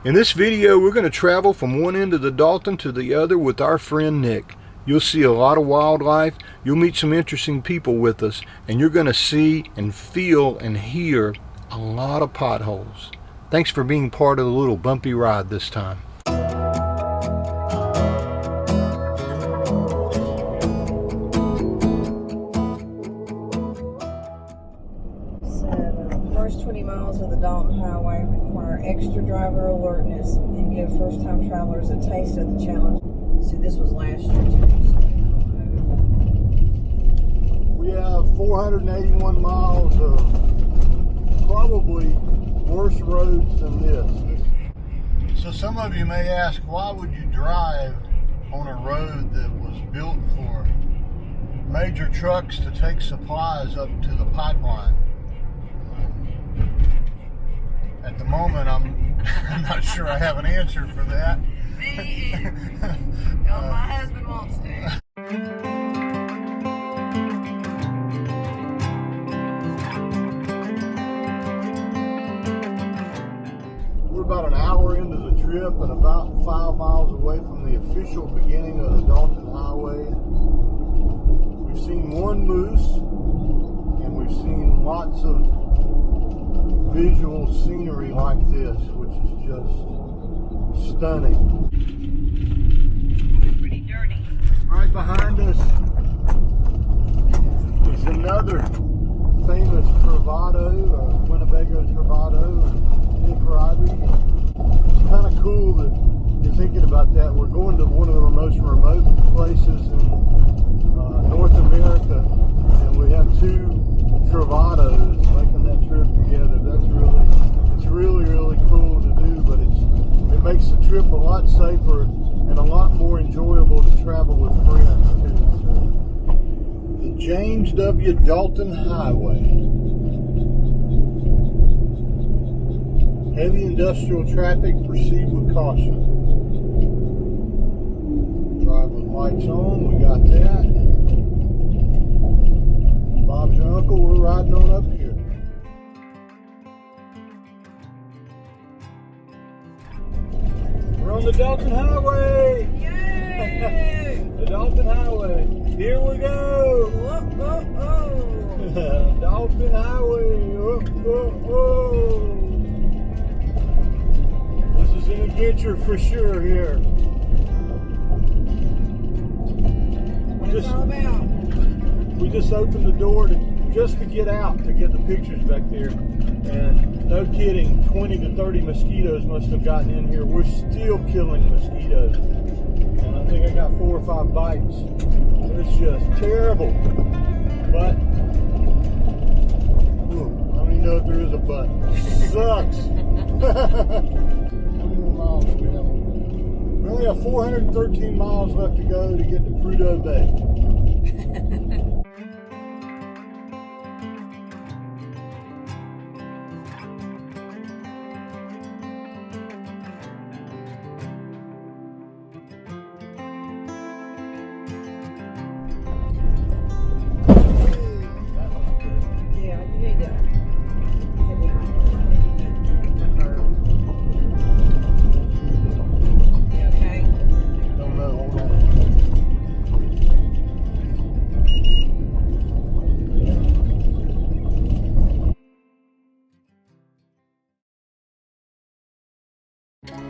In this video, we're going to travel from one end of the Dalton to the other with our friend Nick. You'll see a lot of wildlife, you'll meet some interesting people with us, and you're going to see and feel and hear a lot of potholes. Thanks for being part of the little bumpy ride this time. The first 20 miles of the Dalton Highway require extra driver alertness and give first-time travelers a taste of the challenge. See, this was last year too. We have 481 miles of probably worse roads than this. So some of you may ask, why would you drive on a road that was built for major trucks to take supplies up to the pipeline? At the moment, I'm not sure I have an answer for that. Me either. My husband wants to. We're about an hour into the trip and about 5 miles away from the official beginning of the Dalton Highway. We've seen one moose and we've seen lots of visual scenery like this, which is just stunning. Pretty dirty. Right behind us is another famous Travado, Winnebago Travado, Nick riding. It's kind of cool that you're thinking about that. We're going to one of the most remote places in North America, and we have two Travados making that trip together. It's really cool to do, but it makes the trip a lot safer and a lot more enjoyable to travel with friends too. So, the James W. Dalton Highway. Heavy industrial traffic, proceed with caution. Drive with lights on, we got that. Bob's your uncle, we're riding on up here. We're on the Dalton Highway! Yay! The Dalton Highway. Here we go! Oh, oh, oh. Dalton Highway! Oh, oh, oh. This is an adventure for sure here. What's it all about? We just opened the door just to get out to get the pictures back there, and no kidding, 20 to 30 mosquitoes must have gotten in here. We're still killing mosquitoes, and I think I got 4 or 5 bites. It's just terrible, but I don't even know if there is a but. Sucks. How many more miles do we have on this? We only have 413 miles left to go to get to Prudhoe Bay.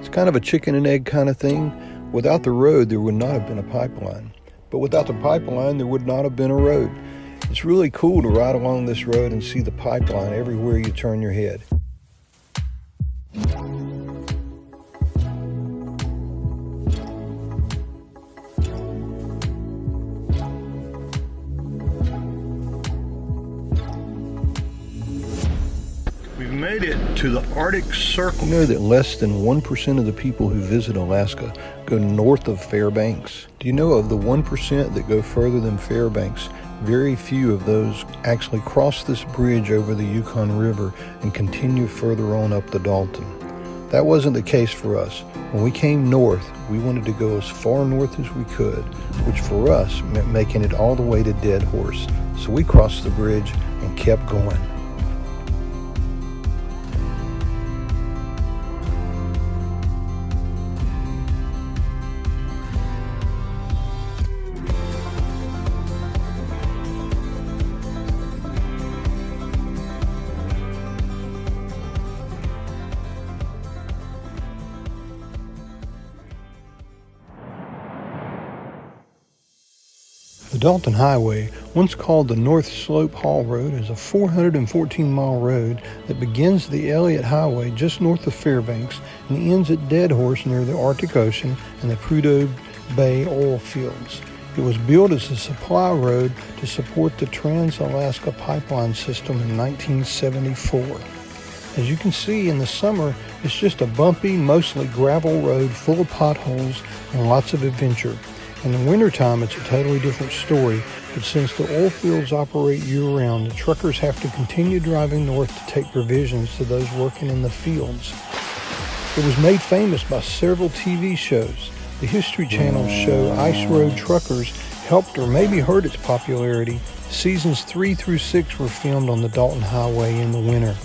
It's kind of a chicken and egg kind of thing. Without the road, there would not have been a pipeline. But without the pipeline, there would not have been a road. It's really cool to ride along this road and see the pipeline everywhere you turn your head. We've made it to the Arctic Circle. You know that less than 1% of the people who visit Alaska go north of Fairbanks? Do you know of the 1% that go further than Fairbanks? Very few of those actually cross this bridge over the Yukon River and continue further on up the Dalton. That wasn't the case for us. When we came north, we wanted to go as far north as we could, which for us meant making it all the way to Deadhorse. So we crossed the bridge and kept going. Dalton Highway, once called the North Slope Haul Road, is a 414-mile road that begins the Elliott Highway just north of Fairbanks and ends at Deadhorse near the Arctic Ocean and the Prudhoe Bay oil fields. It was built as a supply road to support the Trans-Alaska Pipeline System in 1974. As you can see, in the summer, it's just a bumpy, mostly gravel road full of potholes and lots of adventure. In the wintertime, it's a totally different story, but since the oil fields operate year-round, the truckers have to continue driving north to take provisions to those working in the fields. It was made famous by several TV shows. The History Channel's show Ice Road Truckers helped or maybe hurt its popularity. Seasons 3 through 6 were filmed on the Dalton Highway in the winter.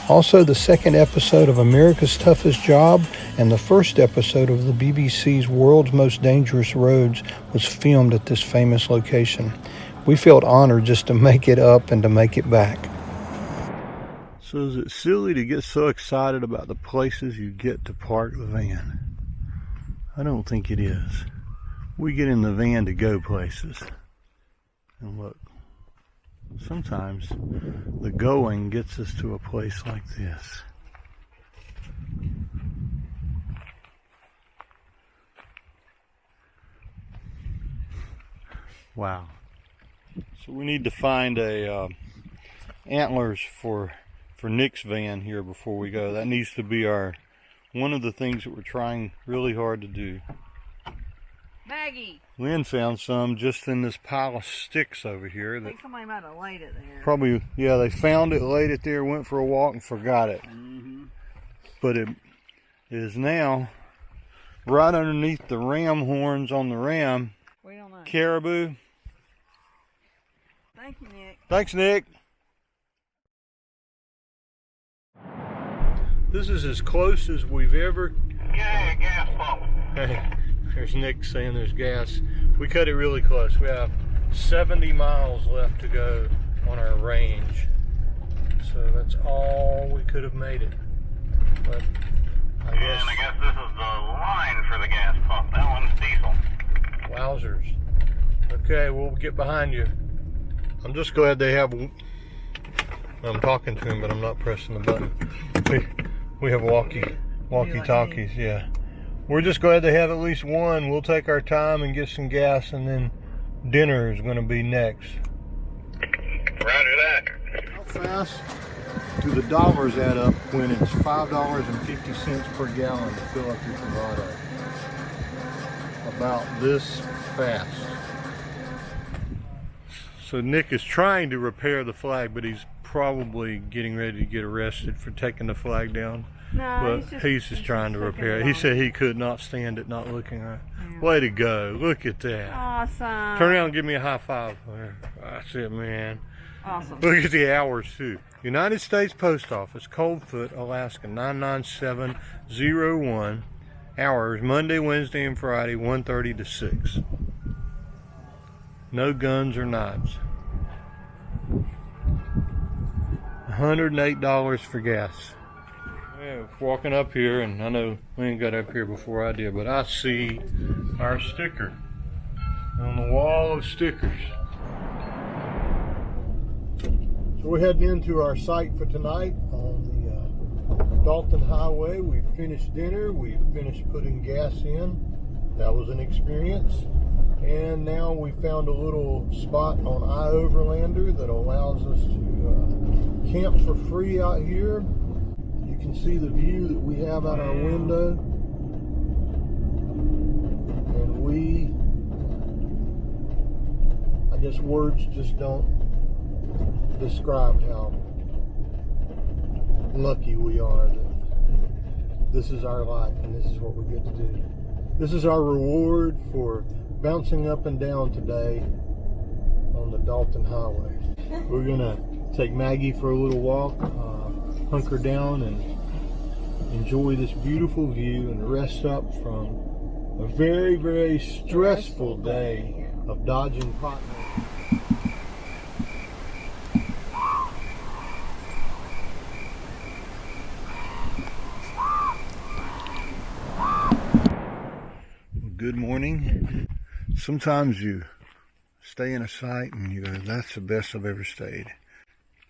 Also, the second episode of America's Toughest Job and the first episode of the BBC's World's Most Dangerous Roads was filmed at this famous location. We felt honored just to make it up and to make it back. So is it silly to get so excited about the places you get to park the van? I don't think it is. We get in the van to go places. And look, sometimes the going gets us to a place like this. Wow. So we need to find a Antlers for Nick's van here before we go. That needs to be one of the things that we're trying really hard to do. Maggie! Lynn found some just in this pile of sticks over here. I think somebody might have laid it there. Probably, yeah, they found it, laid it there, went for a walk and forgot it. Mm-hmm. But it is now right underneath the ram horns on the ram. We don't know. Caribou. Thank you, Nick. Thanks, Nick. This is as close as we've ever... Yeah, gas pump. Hey, there's Nick saying there's gas. We cut it really close. We have 70 miles left to go on our range. So that's all we could have made it. But I guess... And I guess this is the line for the gas pump. That one's diesel. Wowzers. Okay, we'll get behind you. I'm just glad they have... I'm talking to him, but I'm not pressing the button. We have walkie-talkies, yeah. We're just glad they have at least one. We'll take our time and get some gas, and then dinner is going to be next. Roger that. How fast do the dollars add up when it's $5.50 per gallon to fill up your Travado? About this fast. So Nick is trying to repair the flag, but he's probably getting ready to get arrested for taking the flag down. No, but he's just trying to repair it. He said he could not stand it not looking right. Yeah. Way to go. Look at that. Awesome. Turn around and give me a high five. That's it, man. Awesome. Look at the hours, too. United States Post Office, Coldfoot, Alaska, 99701. Hours, Monday, Wednesday, and Friday, 1:30 to 6. No guns or knives. $108 for gas. Yeah, walking up here, and I know Lynn got up here before I did, but I see our sticker on the wall of stickers. So we're heading into our site for tonight on the Dalton Highway. We finished dinner, we finished putting gas in. That was an experience. And now we found a little spot on iOverlander that allows us to camp for free out here. You can see the view that we have out our window. And I guess words just don't describe how lucky we are that this is our life and this is what we get to do. This is our reward for bouncing up and down today on the Dalton Highway. We're gonna take Maggie for a little walk, hunker down and enjoy this beautiful view and rest up from a very, very stressful day of dodging potholes. Good morning. Sometimes you stay in a site and you go, that's the best I've ever stayed.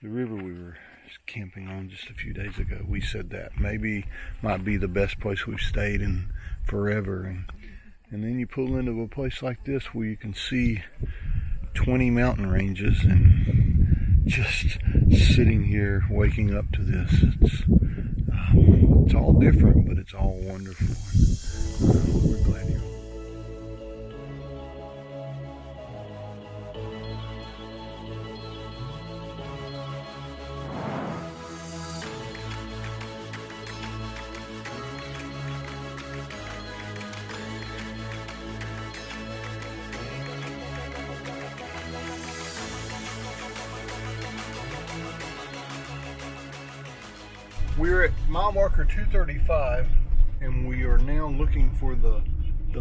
The river we were camping on just a few days ago, we said that maybe might be the best place we've stayed in forever. And then you pull into a place like this where you can see 20 mountain ranges, and just sitting here waking up to this, it's all different, but it's all wonderful. We're glad you're We're at mile marker 235, and we are now looking for the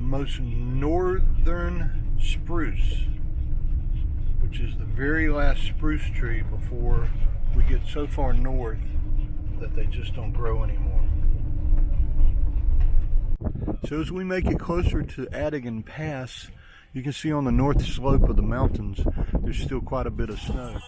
most northern spruce, which is the very last spruce tree before we get so far north that they just don't grow anymore. So as we make it closer to Adigan Pass, you can see on the north slope of the mountains there's still quite a bit of snow.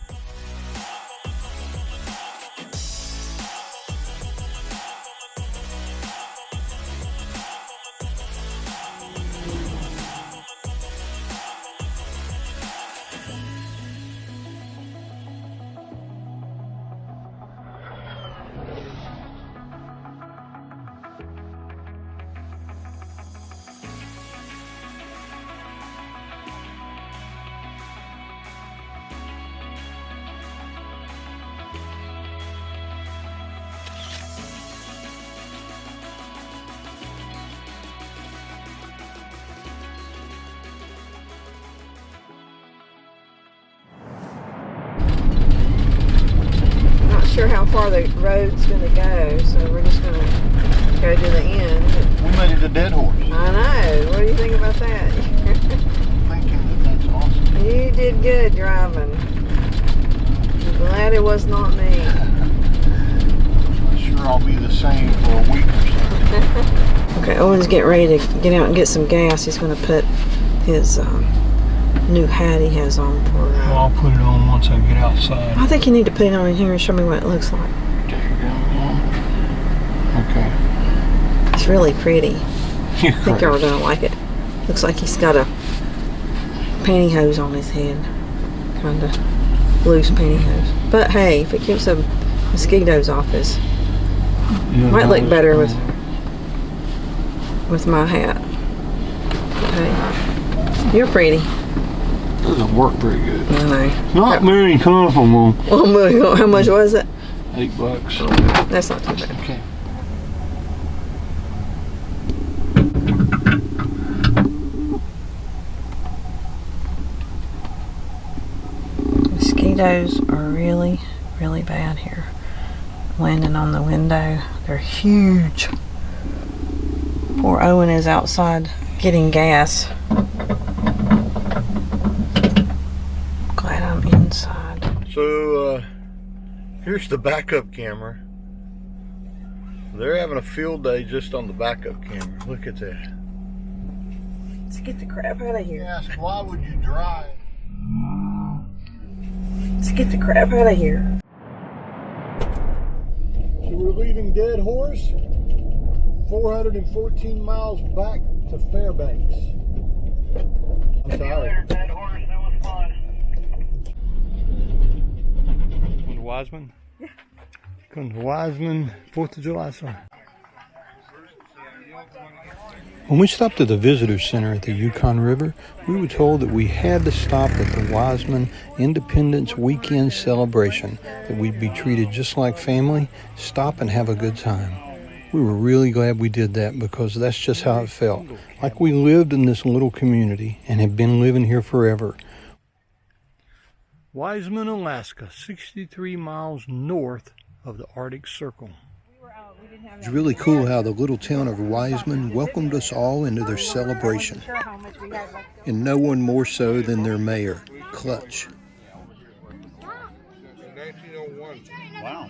Sure how far the road's going to go, so we're just going to go to the end. We made it to Deadhorse. I know. What do you think about that? Thinking that's awesome. You did good driving. I'm glad it was not me. I'm sure I'll be the same for a week or so. Okay, Owen's getting ready to get out and get some gas. He's going to put his new hat he has on for... Well, I'll put it on once I get outside. I think you need to put it on in here and show me what it looks like. There you go. Okay. It's really pretty. You're I think y'all are going to like it. Looks like he's got a pantyhose on his head. Kind of loose pantyhose. But hey, if it keeps the mosquitoes off his... might look better with my hat. Okay. You're pretty. Doesn't work very good. I know. Not very comfortable. Well, how much was it? $8. That's not too bad. Okay. Mosquitoes are really, really bad here. Landing on the window. They're huge. Poor Owen is outside getting gas. Glad I'm inside. So, here's the backup camera. They're having a field day just on the backup camera. Look at that. Let's get the crap out of here. Yes, why would you drive? Let's get the crap out of here. So we're leaving Deadhorse, 414 miles back to Fairbanks. I'm tired. Deadhorse, that was fun. Going to Wiseman? Yeah. Going to Wiseman, 4th of July, sorry. When we stopped at the visitor center at the Yukon River, we were told that we had to stop at the Wiseman Independence Weekend celebration, that we'd be treated just like family, stop and have a good time. We were really glad we did that because that's just how it felt, like we lived in this little community and have been living here forever. Wiseman, Alaska, 63 miles north of the Arctic Circle. It's really cool how the little town of Wiseman welcomed us all into their celebration. And no one more so than their mayor, Clutch. 1901. Wow.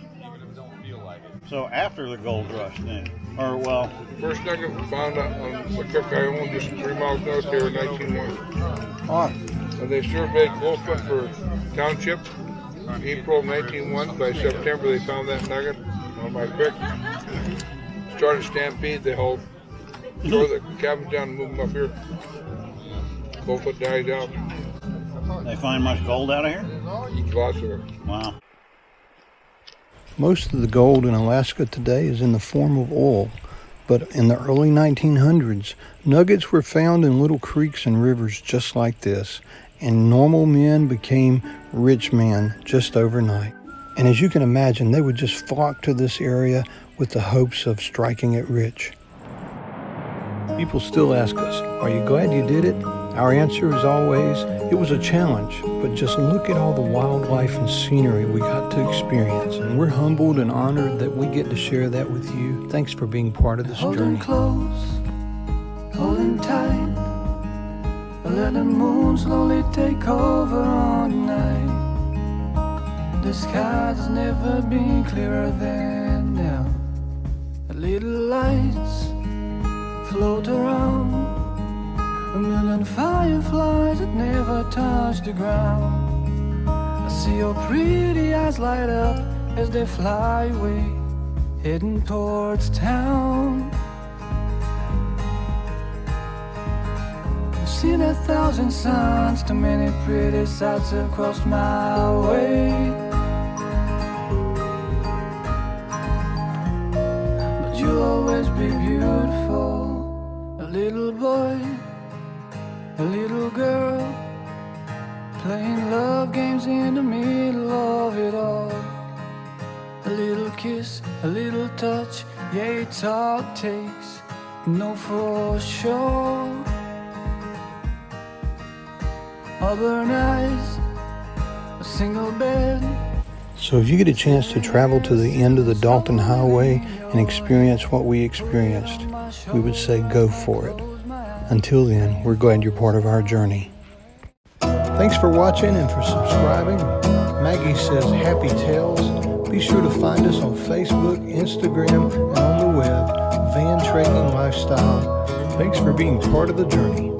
So after the gold rush then? Or well... First nugget we found out on the Cook Island, just 3 miles north here in 1901. Oh, They surveyed Coldfoot for township April 1901. By September, they found that nugget on my creek. Started a stampede. They hauled, tore the cabins down and moved them up here. Coldfoot died out. They find much gold out of here? Lots of it. Wow. Most of the gold in Alaska today is in the form of oil, but in the early 1900s, nuggets were found in little creeks and rivers just like this, and normal men became rich men just overnight. And as you can imagine, they would just flock to this area with the hopes of striking it rich. People still ask us, are you glad you did it? Our answer is always, it was a challenge, but just look at all the wildlife and scenery we got to experience. And we're humbled and honored that we get to share that with you. Thanks for being part of this Holding journey. close, holding tight, let the moon slowly take over on night. The sky's never been clearer than now. The little lights float around, a million fireflies that never touch the ground. I see your pretty eyes light up as they fly away, heading towards town. I've seen 1,000 suns, too many pretty sights have crossed my way. But you'll always be beautiful, a little boy, a little girl, playing love games in the middle of it all. A little kiss, a little touch, yeah, it's all it takes, know for sure. Auburn eyes, a single bed. So if you get a chance to travel to the end of the Dalton Highway and experience what we experienced, we would say go for it. Until then, we're glad you're part of our journey. Thanks for watching and for subscribing. Maggie says happy tales. Be sure to find us on Facebook, Instagram, and on the web, Van Trekking Lifestyle. Thanks for being part of the journey.